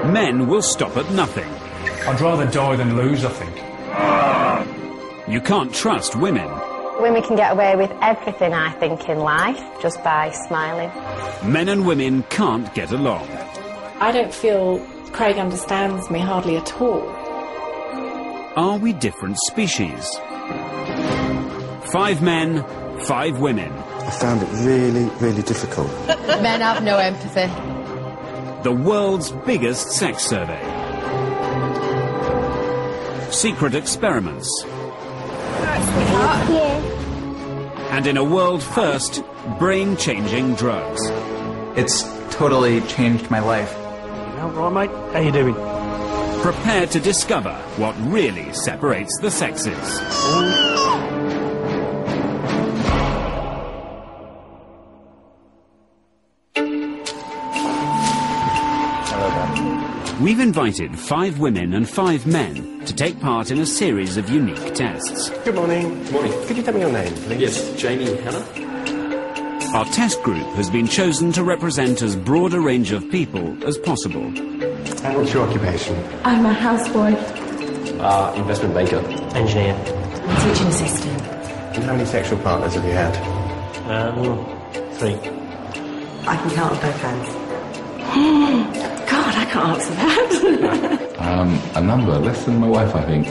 Men will stop at nothing. I'd rather die than lose, I think. You can't trust women. Women can get away with everything, I think, in life, just by smiling. Men and women can't get along. I don't feel Craig understands me hardly at all. Are we different species? 5 men, 5 women. I found it really, really difficult. Men have no empathy. The world's biggest sex survey. Secret experiments. And in a world first, brain-changing drugs. It's totally changed my life. All right, mate. How you doing? Prepare to discover what really separates the sexes. We've invited 5 women and 5 men to take part in a series of unique tests. Good morning. Good morning. Could you tell me your name, please? Yes, Jamie Hannah. Our test group has been chosen to represent as broad a range of people as possible. And what's your occupation? I'm a housewife. Investment banker. Engineer. Teaching assistant. And how many sexual partners have you had? 3. I can count on both hands. God, I can't answer that. A number, less than my wife, I think.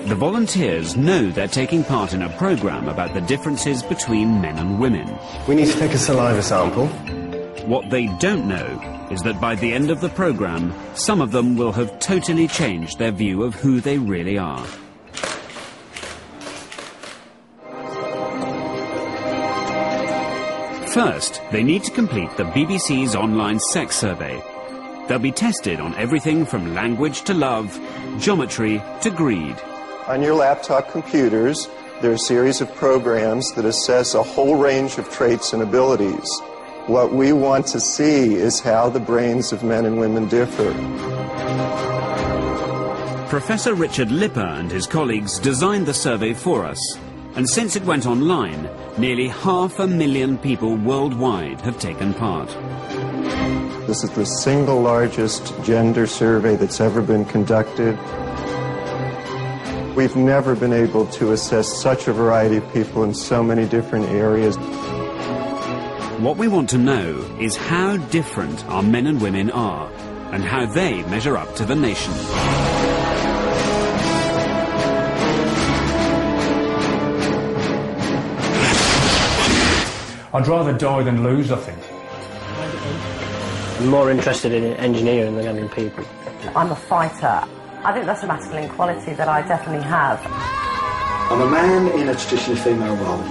The volunteers know they're taking part in a programme about the differences between men and women. We need to take a saliva sample. What they don't know is that by the end of the programme, some of them will have totally changed their view of who they really are. First, they need to complete the BBC's online sex survey. They'll be tested on everything from language to love, geometry to greed. On your laptop computers, there are a series of programs that assess a whole range of traits and abilities. What we want to see is how the brains of men and women differ. Professor Richard Lipper and his colleagues designed the survey for us. And since it went online, nearly 500,000 people worldwide have taken part. This is the single largest gender survey that's ever been conducted. We've never been able to assess such a variety of people in so many different areas. What we want to know is how different our men and women are, and how they measure up to the nation. I'd rather die than lose, I think. I'm more interested in engineering than having people. I'm a fighter. I think that's a masculine quality that I definitely have. I'm a man in a traditionally female role.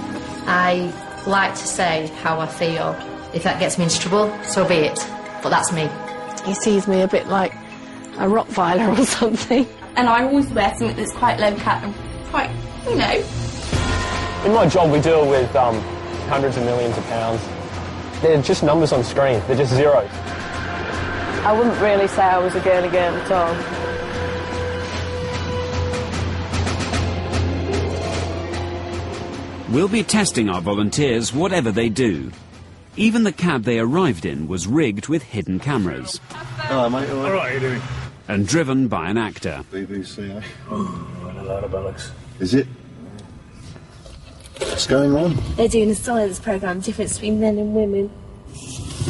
I like to say how I feel. If that gets me into trouble, so be it. But that's me. He sees me a bit like a Rottweiler or something. And I always wear something that's quite low cut and quite, you know. In my job, we deal with hundreds of millions of pounds. They're just numbers on screen. They're just zeros. I wouldn't really say I was a girly girl at all. We'll be testing our volunteers whatever they do. Even the cab they arrived in was rigged with hidden cameras. Hello, mate. All right, how you doing? And driven by an actor. BBC, eh? Oh, a lot of bollocks. Is it? What's going on? They're doing a science programme, difference between men and women.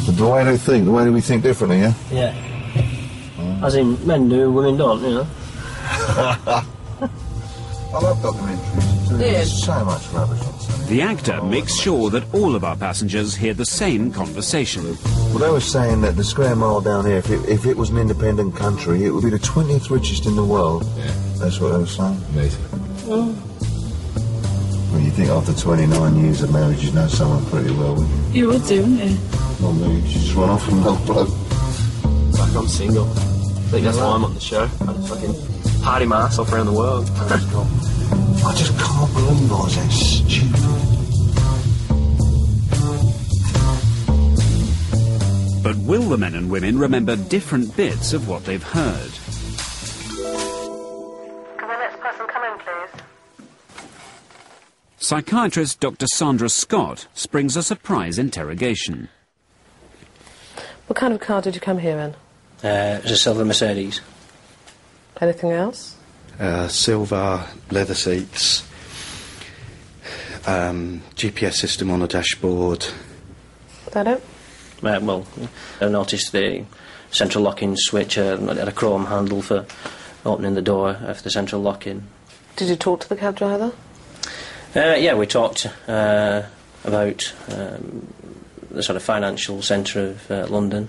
The way they think, the way we think differently, yeah? Yeah. As in, men do, women don't, you know. I love documentaries. There's so much rubbish on something. The actor makes sure that all of our passengers hear the same conversation. Well, they were saying that the square mile down here, if it was an independent country, it would be the 20th richest in the world. Yeah. That's what they were saying. Amazing. Well, you think after 29 years of marriage you know someone pretty well, wouldn't you? You would do, wouldn't you? Not me, you just run off from an old bloke. Like, I'm single. I think that's why I'm on the show. I just fucking party my ass off around the world. I just can't believe I was that stupid. But will the men and women remember different bits of what they've heard? Can the next person come in, please? Psychiatrist Dr. Sandra Scott springs a surprise interrogation. What kind of car did you come here in? It was a silver Mercedes. Anything else? Silver, leather seats, GPS system on a dashboard. Is that it? Well, I noticed the central locking switch had a chrome handle for opening the door of the central locking. Did you talk to the cab driver? Yeah, we talked about the sort of financial centre of London.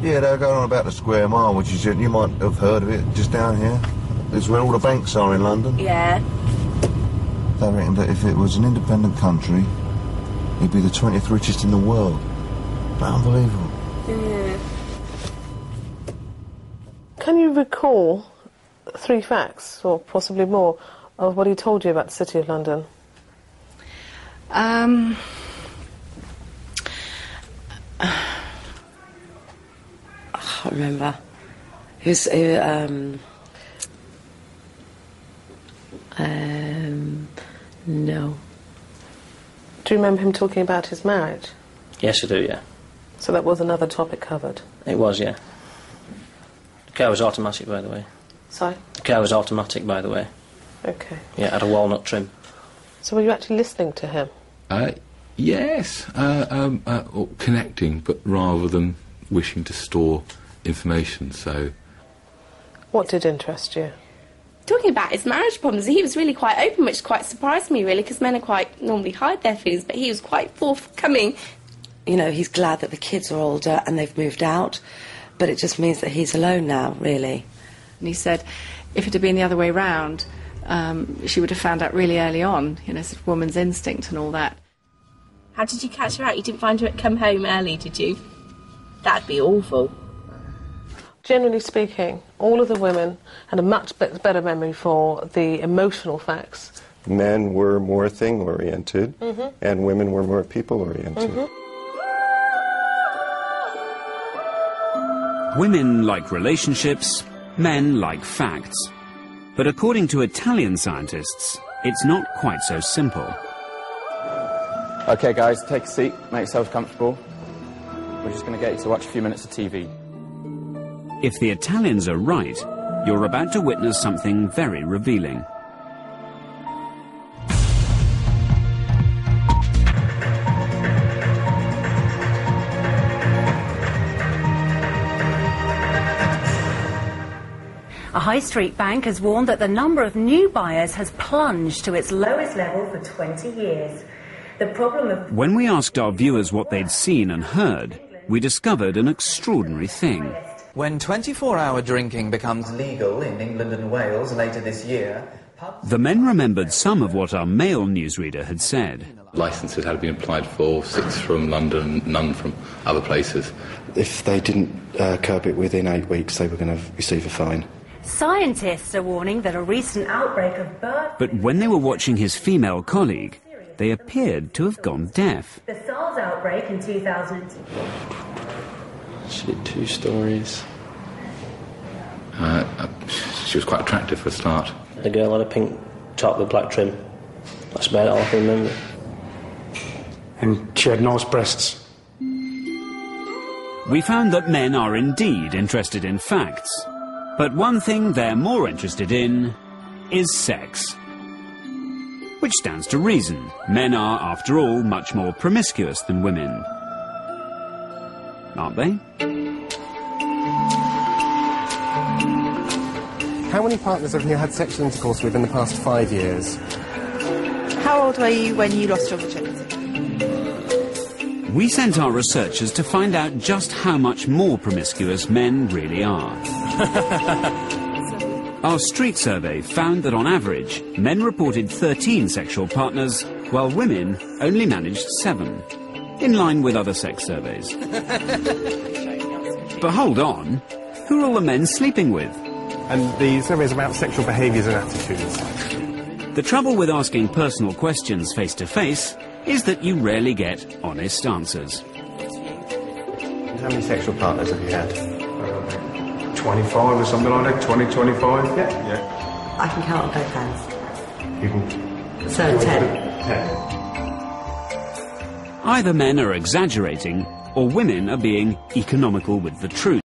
Yeah, they were going on about the Square Mile, which is, you might have heard of it, just down here. It's where all the banks are in London. Yeah. They reckon that if it was an independent country, it'd be the 20th richest in the world. Unbelievable. Yeah. Can you recall 3 facts, or possibly more, of what he told you about the City of London? I can't remember. It was, no. Do you remember him talking about his marriage? Yes, I do, yeah. So that was another topic covered? It was, yeah. The car was automatic, by the way. Sorry? The car was automatic, by the way. Okay. Yeah, it had a walnut trim. So were you actually listening to him? Yes, or connecting, but rather than wishing to store information, so... What did interest you? Talking about his marriage problems, he was really quite open, which quite surprised me, really, because men are quite normally hide their feelings, but he was quite forthcoming. You know, he's glad that the kids are older and they've moved out, but it just means that he's alone now, really. And he said if it had been the other way round, she would have found out really early on, you know, it's a woman's instinct and all that. How did you catch her out? You didn't find her come home early, did you? That'd be awful. Generally speaking, all of the women had a much better memory for the emotional facts. Men were more thing-oriented, and women were more people-oriented. Women like relationships, men like facts. But according to Italian scientists, it's not quite so simple. OK, guys, take a seat, make yourselves comfortable. We're just going to get you to watch a few minutes of TV. If the Italians are right, you're about to witness something very revealing. A high street bank has warned that the number of new buyers has plunged to its lowest level for 20 years. The problem of... When we asked our viewers what they'd seen and heard, we discovered an extraordinary thing. When 24-hour drinking becomes legal in England and Wales later this year... The men remembered some of what our male newsreader had said. Licences had been applied for, 6 from London, none from other places. If they didn't curb it within 8 weeks, they were going to receive a fine. Scientists are warning that a recent outbreak of bird... But when they were watching his female colleague, they appeared to have gone deaf. The SARS outbreak in 2002... She did 2 stories. She was quite attractive for a start. The girl had a pink top with black trim. That's about all I can remember. And she had nice breasts. We found that men are indeed interested in facts. But one thing they're more interested in is sex. Which stands to reason. Men are, after all, much more promiscuous than women. Aren't they? How many partners have you had sexual intercourse with in the past 5 years? How old were you when you lost your virginity? We sent our researchers to find out just how much more promiscuous men really are. Our street survey found that on average, men reported 13 sexual partners, while women only managed 7, in line with other sex surveys. But hold on, who are all the men sleeping with? And the survey is about sexual behaviours and attitudes. The trouble with asking personal questions face-to-face is that you rarely get honest answers. And how many sexual partners have you had? 25 or something like that, 20, 25? Yeah. I can count on both hands. You can... So 10. Either men are exaggerating, or women are being economical with the truth.